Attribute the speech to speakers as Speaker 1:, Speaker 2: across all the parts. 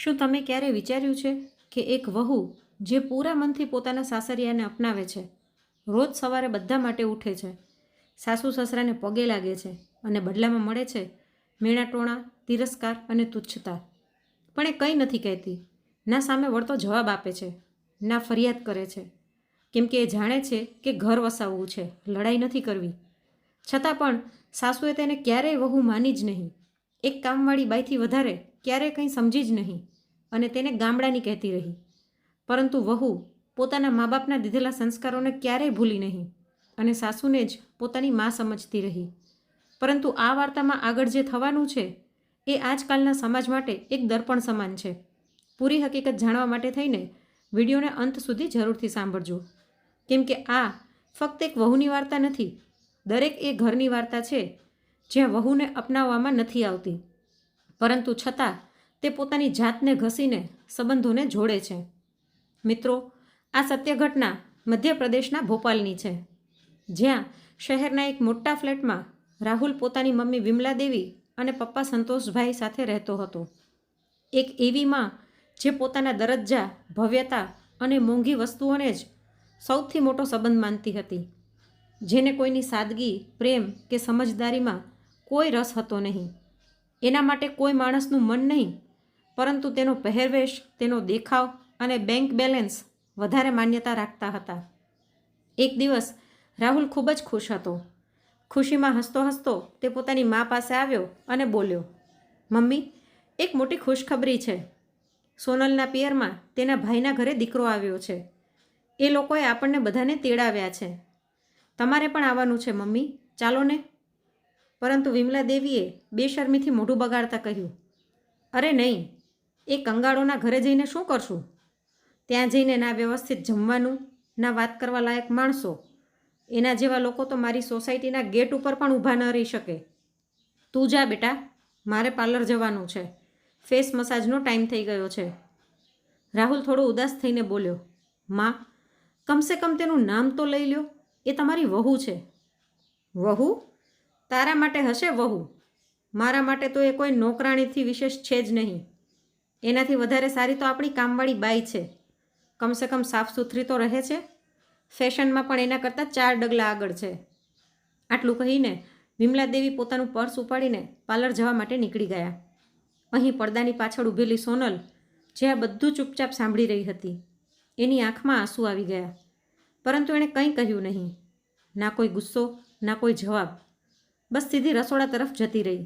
Speaker 1: શું તમે ક્યારે વિચાર્યું છે કે એક વહુ જે પૂરા મનથી પોતાના સાસરિયાને અપનાવે છે, રોજ સવારે બધા માટે ઉઠે છે, સાસુ સસરાને પગે લાગે છે અને બદલામાં મળે છે મેણાટોણા, તિરસ્કાર અને તુચ્છતા, પણ એ કંઈ નથી કહેતી, ના સામે વળતો જવાબ આપે છે, ના ફરિયાદ કરે છે, કેમ કે એ જાણે છે કે ઘર વસાવવું છે, લડાઈ નથી કરવી. છતાં પણ સાસુએ તેને ક્યારેય વહુ માની જ નહીં. એક કામવાળી બાઈથી વધારે ક્યારેય કંઈ સમજી જ નહીં અને તેને ગામડાની કહેતી રહી. પરંતુ વહુ પોતાના મા બાપના દીધેલા સંસ્કારોને ક્યારેય ભૂલી નહીં અને સાસુને જ પોતાની મા સમજતી રહી. પરંતુ આ વાર્તામાં આગળ જે થવાનું છે એ આજકાલના સમાજ માટે એક દર્પણ સમાન છે. પૂરી હકીકત જાણવા માટે થઈને વિડીયોને અંત સુધી જરૂરથી સાંભળજો, કેમ કે આ ફક્ત એક વહુની વાર્તા નથી. દરેક એ ઘરની વાર્તા છે જ્યાં વહુને અપનાવવામાં નથી આવતી, પરંતુ છતાં તે પોતાની જાતને ઘસીને સંબંધોને જોડે છે. મિત્રો, આ સત્ય ઘટના મધ્યપ્રદેશના ભોપાલની છે, જ્યાં શહેરના એક મોટા ફ્લેટમાં રાહુલ પોતાની મમ્મી વિમલા દેવી અને પપ્પા સંતોષભાઈ સાથે રહેતો હતો. એક એવી માં જે પોતાના દરજ્જા, ભવ્યતા અને મોંઘી વસ્તુઓને જ સૌથી મોટો સંબંધ માનતી હતી, જેને કોઈની સાદગી, પ્રેમ કે સમજદારીમાં કોઈ રસ હતો નહીં. એના માટે કોઈ માણસનું મન નહીં, પરંતુ તેનો પહેરવેશ, તેનો દેખાવ અને બેંક બેલેન્સ વધારે માન્યતા રાખતા હતા. એક દિવસ રાહુલ ખૂબ જ ખુશ હતો. ખુશીમાં હસતો હસતો તે પોતાની મા પાસે આવ્યો અને બોલ્યો, મમ્મી, એક મોટી ખુશખબરી છે. સોનલના પિયરમાં તેના ભાઈના ઘરે દીકરો આવ્યો છે. એ લોકોએ આપણને બધાને તેડાવ્યા છે. તમારે પણ આવવાનું છે મમ્મી, ચાલો ને. પરંતુ વિમલા દેવીએ બેશરમીથી મોઢું બગાડતા કહ્યું, અરે નહીં, એ કંગાળોના ઘરે જઈને શું કરશું? ત્યાં જઈને ના વ્યવસ્થિત જમવાનું, ના વાત કરવા લાયક માણસો. એના જેવા લોકો તો મારી સોસાયટીના ગેટ ઉપર પણ ઊભા ન રહી શકે. તું જા બેટા, મારે પાર્લર જવાનું છે. ફેસ મસાજનો ટાઈમ થઈ ગયો છે. રાહુલ થોડો ઉદાસ થઈને બોલ્યો, માં, કમસે કમ તેનું નામ તો લઈ લ્યો. એ તમારી વહુ છે. વહુ? તારા માટે હશે વહુ. મારા માટે તો એ કોઈ નોકરાણીથી વિશેષ છે જ નહીં. એનાથી વધારે સારી તો આપણી કામવાળી બાઈ છે. કમસે કમ સાફ સુથરી તો રહે છે. ફેશનમાં પણ એના કરતાં 4 ડગલા આગળ છે. આટલું કહીને વિમલા દેવી પોતાનું પર્સ ઉપાડીને પાર્લર જવા માટે નીકળી ગયા. અહીં પડદાની પાછળ ઊભેલી સોનલ, જે આ બધું ચૂપચાપ સાંભળી રહી હતી, એની આંખમાં આંસુ આવી ગયા, પરંતુ એણે કંઈ કહ્યું નહીં. ના કોઈ ગુસ્સો, ના કોઈ જવાબ. બસ સીધી રસોડા તરફ જતી રહી,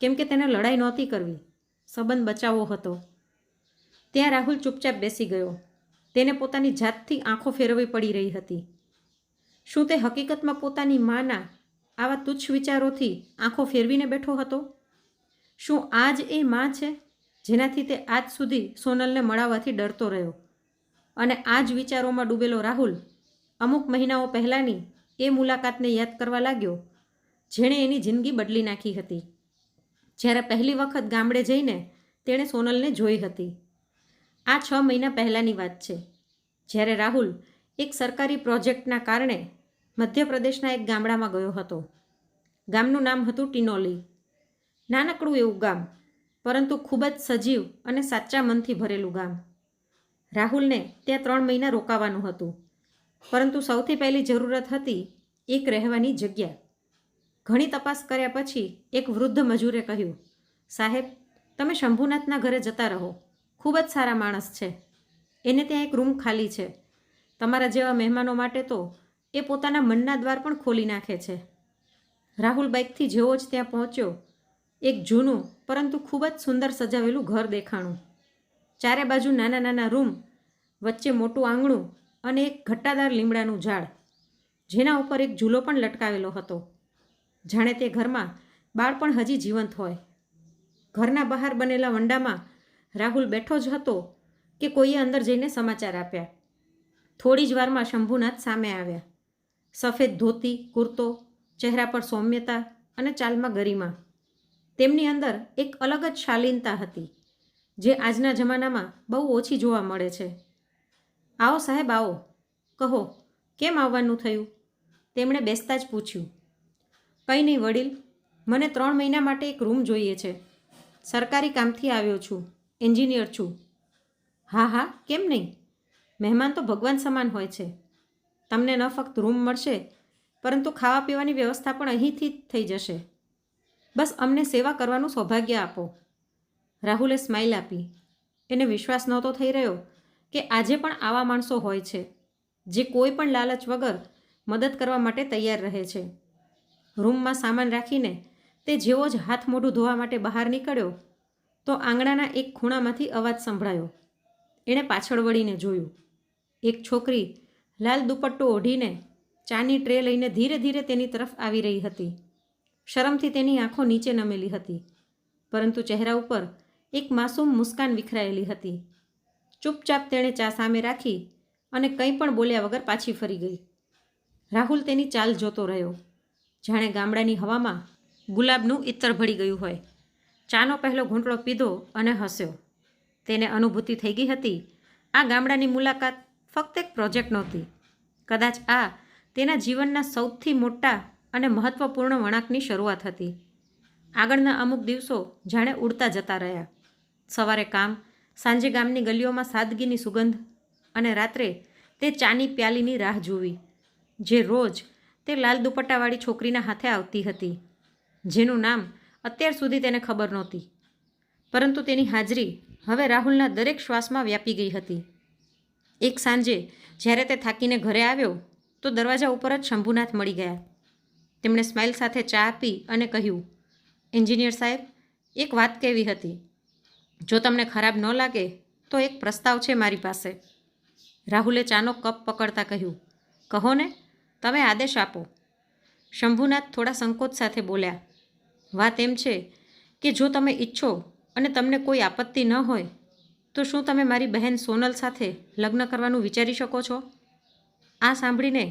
Speaker 1: કેમ કે તેને લડાઈ નહોતી કરવી, સંબંધ બચાવવો હતો. ત્યાં રાહુલ ચૂપચાપ બેસી ગયો. તેને પોતાની જાતથી આંખો ફેરવવી પડી રહી હતી. શું તે હકીકતમાં પોતાની માના આવા તુચ્છ વિચારોથી આંખો ફેરવીને બેઠો હતો? શું આ જ એ માં છે જેનાથી તે આજ સુધી સોનલને મળાવવાથી ડરતો રહ્યો? અને આ જ વિચારોમાં ડૂબેલો રાહુલ અમુક મહિનાઓ પહેલાંની એ મુલાકાતને યાદ કરવા લાગ્યો, જેણે એની જિંદગી બદલી નાખી હતી. જ્યારે પહેલી વખત ગામડે જઈને તેણે સોનલને જોઈ હતી. આ 6 મહિના પહેલાંની વાત છે, જ્યારે રાહુલ એક સરકારી પ્રોજેક્ટના કારણે મધ્યપ્રદેશના એક ગામડામાં ગયો હતો. ગામનું નામ હતું ટિનોલી. નાનકડું એવું ગામ, પરંતુ ખૂબ જ સજીવ અને સાચા મનથી ભરેલું ગામ. રાહુલને ત્યાં 3 મહિના રોકાવાનું હતું, પરંતુ સૌથી પહેલી જરૂરત હતી એક રહેવાની જગ્યા. ઘણી તપાસ કર્યા પછી એક વૃદ્ધ મજૂરે કહ્યું, સાહેબ, તમે શંભુનાથના ઘરે જતા રહો. ખૂબ જ સારા માણસ છે. એને ત્યાં એક રૂમ ખાલી છે. તમારા જેવા મહેમાનો માટે તો એ પોતાના મનના દ્વાર પણ ખોલી નાખે છે. રાહુલ બાઇકથી જેવો જ ત્યાં પહોંચ્યો, એક જૂનું પરંતુ ખૂબ જ સુંદર સજાવેલું ઘર દેખાણું. ચારે બાજુ નાના નાના રૂમ, વચ્ચે મોટું આંગણું અને એક ઘટ્ટાદાર લીમડાનું ઝાડ, જેના ઉપર એક ઝૂલો પણ લટકાવેલો હતો. જાણે તે ઘરમાં બાળપણ હજી જીવંત હોય. ઘરના બહાર બનેલા વંડામાં રાહુલ બેઠો જ હતો કે કોઈએ અંદર જઈને સમાચાર આપ્યા. થોડી જ વારમાં શંભુનાથ સામે આવ્યા. સફેદ ધોતી, કુર્તો, ચહેરા પર સૌમ્યતા અને ચાલમાં ગરિમા. તેમની અંદર એક અલગ જ શાલીનતા હતી, જે આજના જમાનામાં બહુ ઓછી જોવા મળે છે. આવો સાહેબ, આવો. કહો, કેમ આવવાનું થયું? તેમણે બેસતા જ પૂછ્યું. કંઈ નહીં વડીલ, મને 3 મહિના માટે એક રૂમ જોઈએ છે. સરકારી કામથી આવ્યો છું. એન્જિનિયર છું. હા હા, કેમ નહીં? મહેમાન તો ભગવાન સમાન હોય છે. તમને ન ફક્ત રૂમ મળશે, પરંતુ ખાવા પીવાની વ્યવસ્થા પણ અહીંથી જ થઈ જશે. બસ અમને સેવા કરવાનું સૌભાગ્ય આપો. રાહુલે સ્માઇલ આપી. એને વિશ્વાસ નહોતો થઈ રહ્યો કે આજે પણ આવા માણસો હોય છે જે કોઈ પણ લાલચ વગર મદદ કરવા માટે તૈયાર રહે છે. રૂમમાં સામાન રાખીને તે જેવો જ હાથ મોઢું ધોવા માટે બહાર નીકળ્યો તો આંગણાના એક ખૂણામાંથી અવાજ સંભળાયો. એણે પાછળ વળીને જોયું. એક છોકરી લાલ દુપટ્ટો ઓઢીને ચાની ટ્રે લઈને ધીરે ધીરે તેની તરફ આવી રહી હતી. શરમથી તેની આંખો નીચે નમેલી હતી, પરંતુ ચહેરા ઉપર એક માસૂમ મુસ્કાન વિખરાયેલી હતી. ચૂપચાપ તેણે ચા સામે રાખી અને કંઈ પણ બોલ્યા વગર પાછી ફરી ગઈ. રાહુલ તેની ચાલ જોતો રહ્યો, જાણે ગામડાની હવામાં ગુલાબનું ઇત્તર ભળી ગયું હોય. ચાનો પહેલો ઘૂંટડો પીધો અને હસ્યો. તેને અનુભૂતિ થઈ ગઈ હતી આ ગામડાની મુલાકાત ફક્ત એક પ્રોજેક્ટ નહોતી. કદાચ આ તેના જીવનના સૌથી મોટા અને મહત્વપૂર્ણ વળાંકની શરૂઆત હતી. આગળના અમુક દિવસો જાણે ઉડતા જતા રહ્યા. સવારે કામ, સાંજે ગામની ગલીઓમાં સાદગીની સુગંધ અને રાત્રે તે ચાની પ્યાલીની રાહ જોવી, જે રોજ તે લાલ દુપટ્ટાવાળી છોકરીના હાથે આવતી હતી, જેનું નામ અત્યાર સુધી તેને ખબર નહોતી. પરંતુ તેની હાજરી હવે રાહુલના દરેક શ્વાસમાં વ્યાપી ગઈ હતી. એક સાંજે જ્યારે તે થાકીને ઘરે આવ્યો તો દરવાજા ઉપર જ શંભુનાથ મળી ગયા. તેમણે સ્માઇલ સાથે ચા આપી અને કહ્યું, એન્જિનિયર સાહેબ, એક વાત કહેવી હતી. જો તમને ખરાબ ન લાગે તો એક પ્રસ્તાવ છે મારી પાસે. રાહુલે ચાનો કપ પકડતા કહ્યું, કહો ને, તમે આદેશ આપો. શંભુનાથ થોડા સંકોચ સાથે બોલ્યા, વાત એમ છે કે જો તમે ઈચ્છો અને તમને કોઈ આપત્તિ ન હોય તો શું તમે મારી બહેન સોનલ સાથે લગ્ન કરવાનું વિચારી શકો છો? આ સાંભળીને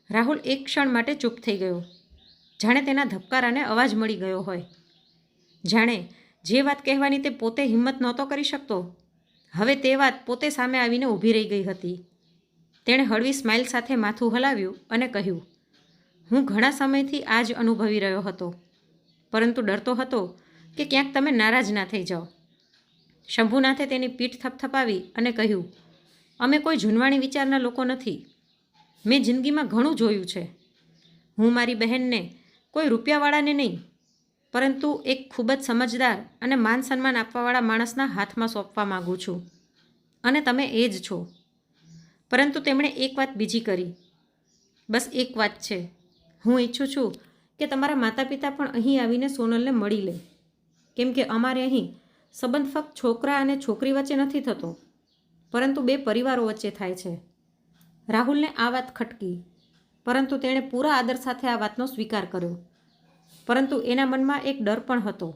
Speaker 1: રાહુલ એક ક્ષણ માટે ચૂપ થઈ ગયો, જાણે તેના ધબકારાને અવાજ મળી ગયો હોય. જાણે જે વાત કહેવાની તે પોતે હિંમત નહોતો કરી શકતો, હવે તે વાત પોતે સામે આવીને ઊભી રહી ગઈ હતી. તેણે હળવી સ્માઇલ સાથે માથું હલાવ્યું અને કહ્યું, હું ઘણા સમયથી આ જ અનુભવી રહ્યો હતો, પરંતુ ડરતો હતો કે ક્યાંક તમે નારાજ ના થઈ જાઓ. શંભુનાથે તેની પીઠ થપથપાવી અને કહ્યું, અમે કોઈ જૂનવાણી વિચારના લોકો નથી. મેં જિંદગીમાં ઘણું જોયું છે. હું મારી બહેનને કોઈ રૂપિયાવાળાને નહીં, પરંતુ એક ખૂબ જ સમજદાર અને માન સન્માન આપવાવાળા માણસના હાથમાં સોંપવા માગું છું, અને તમે એ જ છો. પરંતુ તેમણે એક વાત બીજી કરી. બસ એક વાત છે, હું ઈચ્છું છું કે તમારા માતા પિતા પણ અહીં આવીને સોનલને મળી લે, કેમ કે અમારે અહીં સંબંધ ફક્ત છોકરા અને છોકરી વચ્ચે નથી થતો, પરંતુ બે પરિવારો વચ્ચે થાય છે. રાહુલને આ વાત ખટકી, પરંતુ તેણે પૂરા આદર સાથે આ વાતનો સ્વીકાર કર્યો. પરંતુ એના મનમાં એક ડર પણ હતો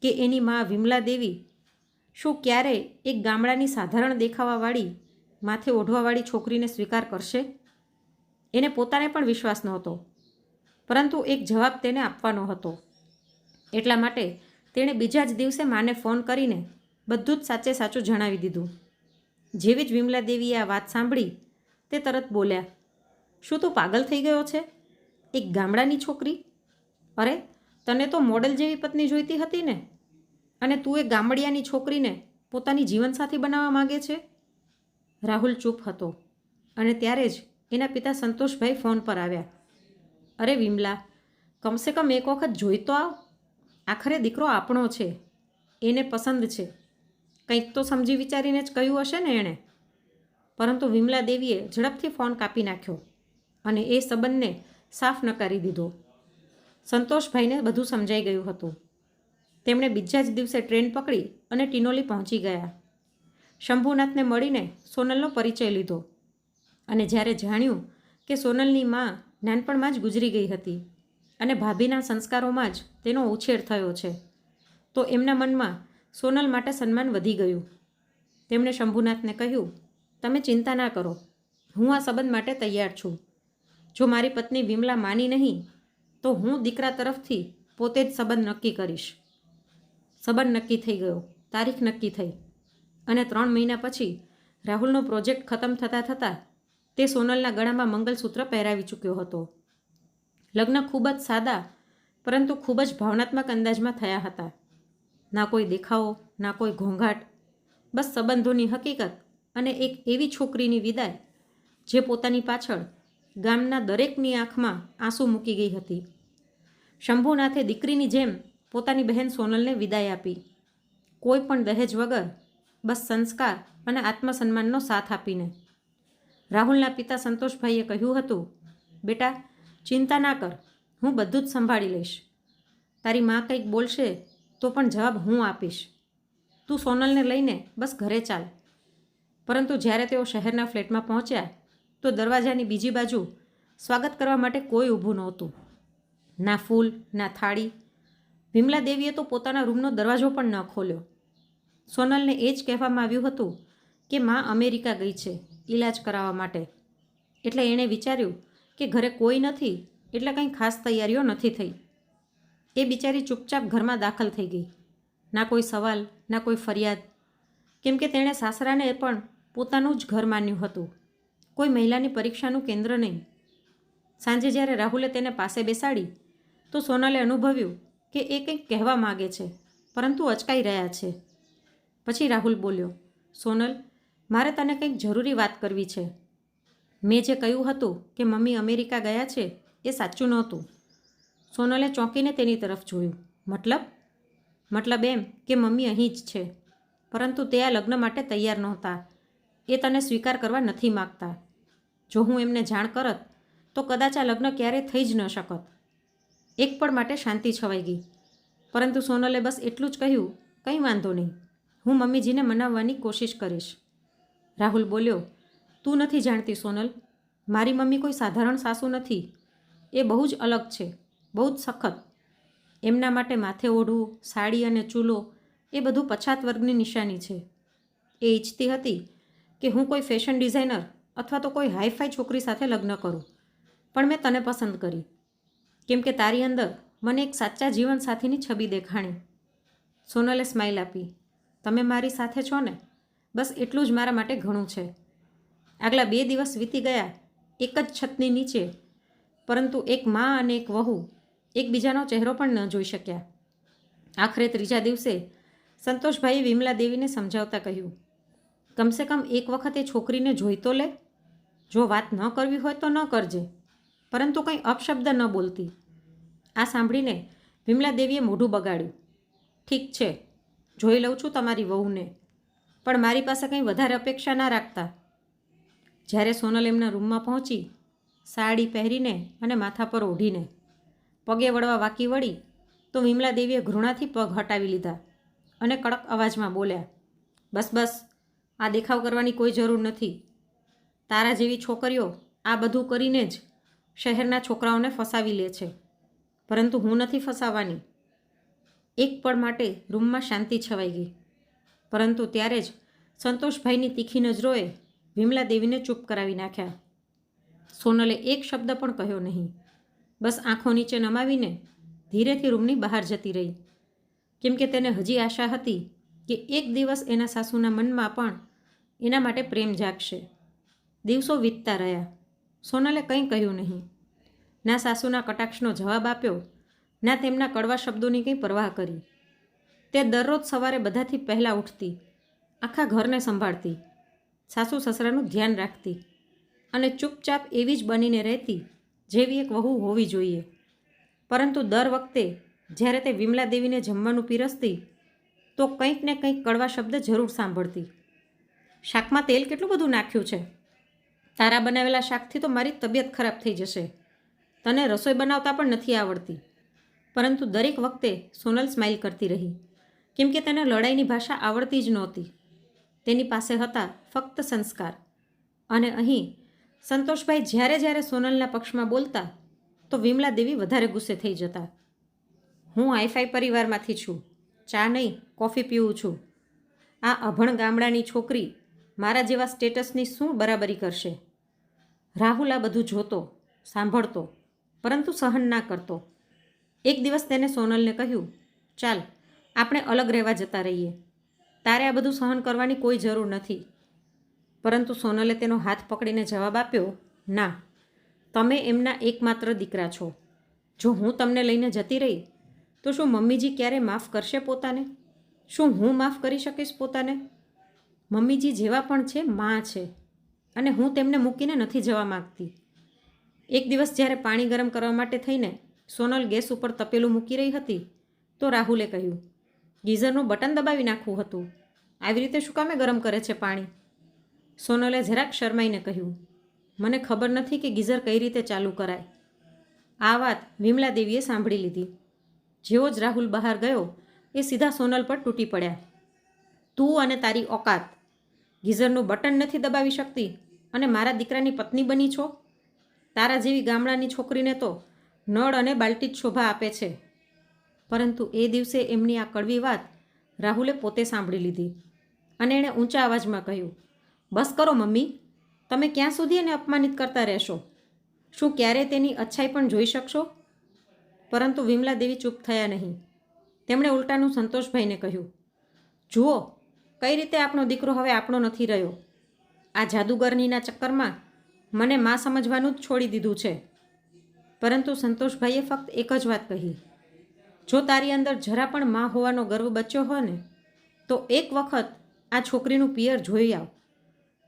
Speaker 1: કે એની મા વિમલા દેવી શું ક્યારેય એક ગામડાની સાધારણ દેખાવાવાળી, માથે ઓઢવાવાળી છોકરીને સ્વીકાર કરશે? એને પોતાને પણ વિશ્વાસ નહોતો, પરંતુ એક જવાબ તેને આપવાનો હતો. એટલા માટે તેણે બીજા જ દિવસે માને ફોન કરીને બધું જ સાચે સાચું જણાવી દીધું. જેવી જ વિમલા દેવીએ આ વાત સાંભળી તે તરત બોલ્યા, શું તું પાગલ થઈ ગયો છે? એક ગામડાની છોકરી? અરે, તને તો મોડલ જેવી પત્ની જોઈતી હતી ને, અને તું એ ગામડિયાની છોકરીને પોતાની જીવનસાથી બનાવવા માગે છે? રાહુલ ચૂપ હતો, અને ત્યારે જ એના પિતા સંતોષભાઈ ફોન પર આવ્યા. અરે વિમલા, કમસે કમ એક વખત જોઈ તો આવ. આખરે દીકરો આપણો છે, એને પસંદ છે. કંઈક તો સમજી વિચારીને જ કહ્યું હશે ને એણે. પરંતુ વિમલા દેવીએ ઝડપથી ફોન કાપી નાખ્યો અને એ સંબંધને સાફ નકારી દીધો. સંતોષભાઈને બધું સમજાઈ ગયું હતું. તેમણે બીજા જ દિવસે ટ્રેન પકડી અને ટિનોલી પહોંચી ગયા. શંભુનાથને મળીને સોનલનો પરિચય લીધો, અને જ્યારે જાણ્યું કે સોનલની મા નાનપણમાં જ ગુજરી ગઈ હતી અને ભાભીના સંસ્કારોમાં જ તેનો ઉછેર થયો છે, તો એમના મનમાં સોનલ માટે સન્માન વધી ગયું. તેમણે શંભુનાથને કહ્યું, તમે ચિંતા ના કરો, હું આ સંબંધ માટે તૈયાર છું. જો મારી પત્ની વિમલા માની નહીં તો હું દીકરા તરફથી પોતે જ સંબંધ નક્કી કરીશ. સંબંધ નક્કી થઈ ગયો, તારીખ નક્કી થઈ, અને 3 મહિના પછી રાહુલનો પ્રોજેક્ટ ખતમ થતાં થતાં તે સોનલના ગળામાં મંગલસૂત્ર પહેરાવી ચૂક્યો હતો. લગ્ન ખૂબ જ સાદા પરંતુ ખૂબ જ ભાવનાત્મક અંદાજમાં થયા હતા. ના કોઈ દેખાવો, ના કોઈ ઘોંઘાટ, બસ સંબંધોની હકીકત અને એક એવી છોકરીની વિદાય જે પોતાની પાછળ ગામના દરેકની આંખમાં આંસુ મૂકી ગઈ હતી. શંભુનાથે દીકરીની જેમ પોતાની બહેન સોનલને વિદાય આપી, કોઈ પણ દહેજ વગર, બસ સંસ્કાર અને આત્મસન્માનનો સાથ આપીને. રાહુલના પિતા સંતોષભાઈએ કહ્યું હતું, બેટા ચિંતા ના કર, હું બધું જ સંભાળી લઈશ. તારી માં કંઈક બોલશે તો પણ જવાબ હું આપીશ. તું સોનલને લઈને બસ ઘરે ચાલ. પરંતુ જ્યારે તેઓ શહેરના ફ્લેટમાં પહોંચ્યા તો દરવાજાની બીજી બાજુ સ્વાગત કરવા માટે કોઈ ઊભું નહોતું. ના ફૂલ, ના થાળી. વિમલા દેવીએ તો પોતાના રૂમનો દરવાજો પણ ન ખોલ્યો. સોનલને એ જ કહેવામાં આવ્યું હતું કે માં અમેરિકા ગઈ છે ઈલાજ કરાવવા માટે. એટલે એણે વિચાર્યું કે ઘરે કોઈ નથી એટલે કંઈ ખાસ તૈયારીઓ નથી થઈ. એ બિચારી ચૂપચાપ ઘરમાં દાખલ થઈ ગઈ. ના કોઈ સવાલ, ના કોઈ ફરિયાદ, કેમ કે તેણે સાસરાને પણ પોતાનું જ ઘર માન્યું હતું, કોઈ મહિલાની પરીક્ષાનું કેન્દ્ર નહીં. સાંજે જ્યારે રાહુલે તેને પાસે બેસાડી તો સોનલે અનુભવ્યું કે એ કંઈક કહેવા માગે છે પરંતુ અચકાઈ રહ્યા છે. પછી રાહુલ બોલ્યો, સોનલ, મારે તને કંઈક જરૂરી વાત કરવી છે. મેં જે કહ્યું હતું કે મમ્મી અમેરિકા ગયા છે એ સાચું નહોતું. સોનલે ચોંકીને તેની તરફ જોયું. મતલબ એમ કે મમ્મી અહીં જ છે, પરંતુ તે આ લગ્ન માટે તૈયાર નહોતા. એ તને સ્વીકાર કરવા નથી માગતા. જો હું એમને જાણ કરત તો કદાચ આ લગ્ન ક્યારેય થઈ જ ન શકત. એક પળ માટે શાંતિ છવાઈ ગઈ, પરંતુ સોનલે બસ એટલું જ કહ્યું, કંઈ વાંધો નહીં, હું મમ્મીજીને મનાવવાની કોશિશ કરીશ. રાહુલ બોલ્યો, તું નથી જાણતી સોનલ, મારી મમ્મી કોઈ સાધારણ સાસુ નથી. એ બહુ જ અલગ છે, બહુ જ સખત. એમના માટે માથે ઓઢવું, સાડી અને ચૂલો એ બધું પછાત વર્ગની નિશાની છે. એ ઈચ્છતી હતી કે હું કોઈ ફેશન ડિઝાઇનર અથવા તો કોઈ હાઈફાઈ છોકરી સાથે લગ્ન કરું, પણ મેં તને પસંદ કરી કેમ કે તારી અંદર મને એક સાચા જીવનસાથીની છબી દેખાણી. સોનલે સ્માઇલ આપી. તમે મારી સાથે છો ને, બસ એટલું જ મારા માટે ઘણું છે. આગલા 2 દિવસ વીતી ગયા એક જ છતની નીચે, પરંતુ એક મા અને એક વહુ એકબીજાનો ચહેરો પણ ન જોઈ શક્યા. આખરે 3જા દિવસે સંતોષભાઈએ વિમલા દેવીને સમજાવતા કહ્યું, કમસે કમ એક વખત એ છોકરીને જોઈ તો લે. જો વાત ન કરવી હોય તો ન કરજે, પરંતુ કંઈ અપશબ્દ ન બોલતી. આ સાંભળીને વિમલા દેવીએ મોઢું બગાડ્યું. ઠીક છે, જોઈ લઉં છું તમારી વહુને, પણ મારી પાસે કંઈ વધારે અપેક્ષા ના રાખતા. જ્યારે સોનલ એમના રૂમમાં પહોંચી, સાડી પહેરીને અને માથા પર ઓઢીને, પગે વળવા વાકી વળી તો વિમલા દેવીએ ઘૃણાથી પગ હટાવી લીધા અને કડક અવાજમાં બોલ્યા, બસ, આ દેખાવ કરવાની કોઈ જરૂર નથી. તારા જેવી છોકરીઓ આ બધું કરીને જ શહેરના છોકરાઓને ફસાવી લે છે, પરંતુ હું નથી ફસાવાની. એક પળ માટે રૂમમાં શાંતિ છવાઈ ગઈ, પરંતુ ત્યારે જ સંતોષભાઈની તીખી નજરોએ વિમલા દેવીને ચૂપ કરાવી નાખ્યા. સોનલે એક શબ્દ પણ કહ્યો નહીં, બસ આંખો નીચે નમાવીને ધીરેથી રૂમની બહાર જતી રહી, કેમ કે તેને હજી આશા હતી કે એક દિવસ એના સાસુના મનમાં પણ એના માટે પ્રેમ જાગશે. દિવસો વીતતા રહ્યા. સોનલે કંઈ કહ્યું નહીં, ના સાસુના કટાક્ષનો જવાબ આપ્યો, ના તેમના કડવા શબ્દોની કંઈ પરવાહ કરી. તે દરરોજ સવારે બધાથી પહેલાં ઉઠતી, આખા ઘરને સંભાળતી, સાસુ સસરાનું ધ્યાન રાખતી અને ચૂપચાપ એવી જ બનીને રહેતી જેવી એક વહુ હોવી જોઈએ. પરંતુ દર વખતે જ્યારે તે વિમલા દેવીને જમવાનું પીરસતી તો કંઈક ને કંઈક કડવા શબ્દ જરૂર સાંભળતી. શાકમાં તેલ કેટલું બધું નાખ્યું છે, તારા બનાવેલા શાકથી તો મારી તબિયત ખરાબ થઈ જશે, તને રસોઈ બનાવતા પણ નથી આવડતી. પરંતુ દરેક વખતે સોનલ સ્માઇલ કરતી રહી, કેમ કે તેને લડાઈની ભાષા આવડતી જ નહોતી. તેની પાસે હતા ફક્ત સંસ્કાર. અને અહીં સંતોષભાઈ જ્યારે સોનલના પક્ષમાં બોલતા તો વિમલા દેવી વધારે ગુસ્સે થઈ જતા. હું હાઈફાઈ પરિવારમાંથી છું, ચા નહીં કોફી પીવું છું. આ અભણ ગામડાની છોકરી મારા જેવા સ્ટેટસની શું બરાબરી કરશે? રાહુલ આ બધું જોતો, સાંભળતો, પરંતુ સહન ના કરતો. એક દિવસ તેને સોનલને કહ્યું, ચાલ આપણે અલગ રહેવા જતા રહીએ, તારે આ બધું સહન કરવાની કોઈ જરૂર નથી. પરંતુ સોનલે તેનો હાથ પકડીને જવાબ આપ્યો, ના, તમે એમના એકમાત્ર દીકરા છો. જો હું તમને લઈને જતી રહી તો શું મમ્મીજી ક્યારે માફ કરશે પોતાને? શું હું માફ કરી શકીશ પોતાને? મમ્મીજી જેવા પણ છે માં છે અને હું તેમને મૂકીને નથી જવા માગતી. એક દિવસ જ્યારે પાણી ગરમ કરવા માટે થઈને સોનલ ગેસ ઉપર તપેલું મૂકી રહી હતી તો રાહુલે કહ્યું, ગીઝરનું બટન દબાવી નાખવું હતું. આવી રીતે શું કામે ગરમ કરે છે પાણી? સોનલે જરાક શરમાઈને કહ્યું, મને ખબર નથી કે ગીઝર કઈ રીતે ચાલુ કરાય. આ વાત વિમલા દેવીએ સાંભળી લીધી. જેવો જ રાહુલ બહાર ગયો એ સીધા સોનલ પર તૂટી પડ્યા. તું અને તારી ઓકાત, ગીઝરનું બટન નથી દબાવી શકતી અને મારા દીકરાની પત્ની બની છો? તારા જેવી ગામડાની છોકરીને તો નળ અને બાલ્ટી જ શોભા આપે છે. પરંતુ એ દિવસે એમની આ કડવી વાત રાહુલે પોતે સાંભળી લીધી અને એણે ઊંચા અવાજમાં કહ્યું, બસ કરો મમ્મી, તમે ક્યાં સુધી એને અપમાનિત કરતા રહેશો? શું ક્યારેય તેની અચ્છાઈ પણ જોઈ શકશો? પરંતુ વિમલા દેવી ચૂપ થયા નહીં. તેમણે ઉલટાનું સંતોષભાઈને કહ્યું, જુઓ કઈ રીતે આપણો દીકરો હવે આપણો નથી રહ્યો. આ જાદુગરનીના ચક્કરમાં મને માં સમજવાનું જ છોડી દીધું છે. પરંતુ સંતોષભાઈએ ફક્ત એક જ વાત કહી, જો તારી અંદર જરા પણ માં હોવાનો ગર્વ બચ્યો હોય ને તો એક વખત આ છોકરીનું પિયર જોઈ આવ.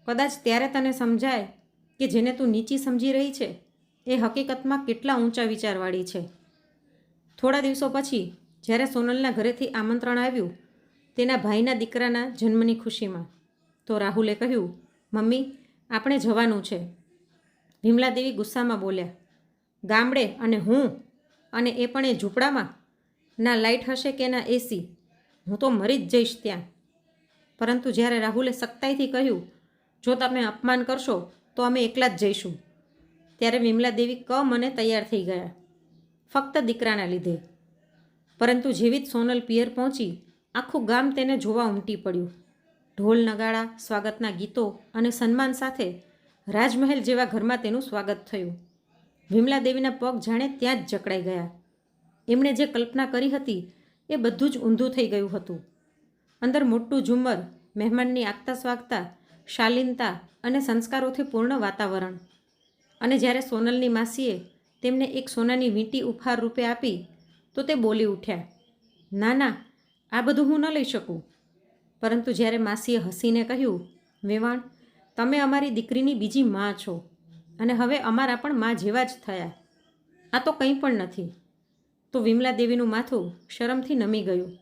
Speaker 1: કદાચ ત્યારે તને સમજાય કે જેને તું નીચી સમજી રહી છે એ હકીકતમાં કેટલા ઊંચા વિચારવાળી છે. થોડા દિવસો પછી જ્યારે સોનલના ઘરેથી આમંત્રણ આવ્યું તેના ભાઈના દીકરાના જન્મની ખુશીમાં, તો રાહુલે કહ્યું, મમ્મી આપણે જવાનું છે. વિમલા દેવી ગુસ્સામાં બોલ્યા, ગામડે અને હું, અને એ પણ એ ઝૂંપડામાં? ના લાઇટ હશે કે ના એસી, હું તો મરી જ જઈશ ત્યાં. પરંતુ જ્યારે રાહુલે સખ્તાઈથી કહ્યું, જો તમે અપમાન કરશો તો અમે એકલા જ જઈશું, ત્યારે વિમલા દેવી મને તૈયાર થઈ ગયા, ફક્ત દીકરાના લીધે. પરંતુ જેવી જ સોનલ પિયર પહોંચી આખું ગામ તેને જોવા ઉમટી પડ્યું. ઢોલ નગાડા, સ્વાગતના ગીતો અને સન્માન સાથે રાજમહેલ જેવા ઘરમાં તેનું સ્વાગત થયું. વિમલા દેવીના પગ જાણે ત્યાં જ જકડાઈ ગયા. એમણે જે કલ્પના કરી હતી એ બધું જ ઊંધું થઈ ગયું હતું. અંદર મોટું ઝુમ્મર, મહેમાનની આગતા સ્વાગતા, શાલીનતા અને સંસ્કારોથી પૂર્ણ વાતાવરણ. અને જ્યારે સોનલની માસીએ તેમને એક સોનાની વીંટી ઉપહાર રૂપે આપી તો તે બોલી ઉઠ્યા, ના ના, આ બધું હું ન લઈ શકું. પરંતુ જ્યારે માસીએ હસીને કહ્યું, વેવાણ, તમે અમારી દીકરીની બીજી માં છો અને હવે અમારા પણ માં જેવા જ થયા, આ તો કંઈ પણ નથી, તો વિમલા દેવીનું માથું શરમથી નમી ગયું.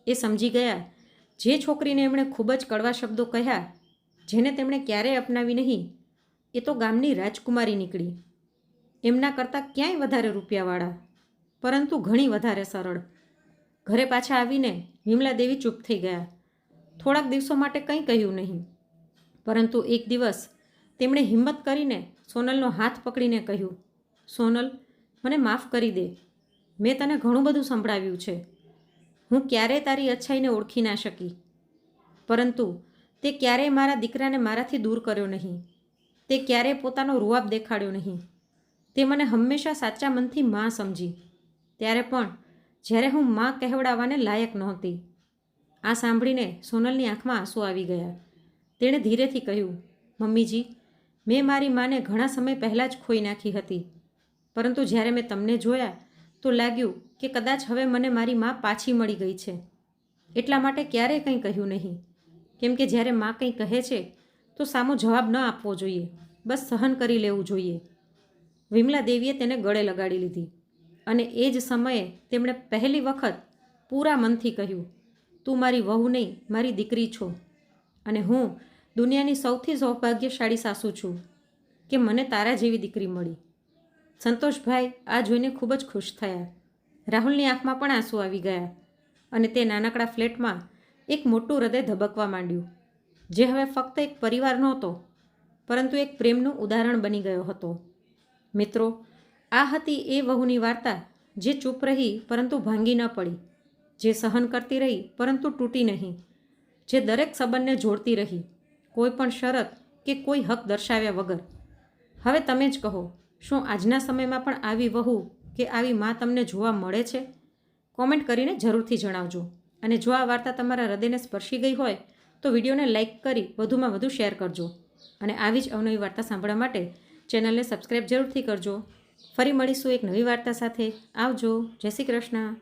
Speaker 1: એ સમજી ગયા જે છોકરીને એમણે ખૂબ જ કડવા શબ્દો કહ્યા, જેને તેમણે ક્યારેય અપનાવી નહીં, એ તો ગામની રાજકુમારી નીકળી. એમના કરતાં ક્યાંય વધારે રૂપિયાવાળા, પરંતુ ઘણી વધારે સરળ. ઘરે પાછા આવીને વિમલા દેવી ચૂપ થઈ ગયા. થોડાક દિવસો માટે કંઈ કહ્યું નહીં. પરંતુ એક દિવસ તેમણે હિંમત કરીને સોનલનો હાથ પકડીને કહ્યું, સોનલ, મને માફ કરી દે. મેં તને ઘણું બધું સંભળાવ્યું છે. હું ક્યારેય તારી અચ્છાઈને ઓળખી ના શકી, પરંતુ તે ક્યારેય મારા દીકરાને મારાથી દૂર કર્યો નહીં. તે ક્યારેય પોતાનો રૂઆબ દેખાડ્યો નહીં. તે મને હંમેશા સાચા મનથી માં સમજી, ત્યારે પણ જ્યારે હું માં કહેવડાવવાને લાયક નહોતી. આ સાંભળીને સોનલની આંખમાં આંસુ આવી ગયા. તેણે ધીરેથી કહ્યું, મમ્મીજી, મેં મારી માને ઘણા સમય પહેલાં જ ખોઈ નાખી હતી, પરંતુ જ્યારે મેં તમને જોયા તો લાગ્યું કે કદાચ હવે મને મારી માં પાછી મળી ગઈ છે. એટલા માટે ક્યારેય કંઈ કહ્યું નહીં, કેમ કે જ્યારે માં કંઈ કહે છે તો સામો જવાબ ન આપવો જોઈએ, બસ સહન કરી લેવું જોઈએ. વિમલા દેવીએ તેને ગળે લગાડી લીધી અને એ જ સમયે તેમણે પહેલી વખત પૂરા મનથી કહ્યું, તું મારી વહુ નહીં, મારી દીકરી છો અને હું દુનિયાની સૌથી સૌભાગ્યશાળી સાસુ છું કે મને તારા જેવી દીકરી મળી. સંતોષભાઈ આ જોઈને ખૂબ જ ખુશ થયા. રાહુલની આંખમાં પણ આંસુ આવી ગયા અને તે નાનકડા ફ્લેટમાં એક મોટું હૃદય ધબકવા માંડ્યું, જે હવે ફક્ત એક પરિવાર નહોતો, પરંતુ એક પ્રેમનું ઉદાહરણ બની ગયો હતો. મિત્રો, આ હતી એ વહુની વાર્તા જે ચૂપ રહી પરંતુ ભાંગી ન પડી, જે સહન કરતી રહી પરંતુ તૂટી નહીં, જે દરેક સંબંધને જોડતી રહી, કોઈ પણ શરત કે કોઈ હક દર્શાવ્યા વગર. હવે તમે જ કહો, શું આજના સમયમાં પણ આવી વહુ કે આવી માં તમને જોવા મળે છે? કોમેન્ટ કરીને જરૂરથી જણાવજો. અને જો આ વાર્તા તમારા હૃદયને સ્પર્શી ગઈ હોય તો વિડીયોને લાઇક કરી વધુમાં વધુ શેર કરજો. અને આવી જ અવનવી વાર્તા સાંભળવા માટે ચેનલને સબસ્ક્રાઈબ જરૂરથી કરજો. ફરી મળીશું એક નવી વાર્તા સાથે. આવજો. જય શ્રી કૃષ્ણ.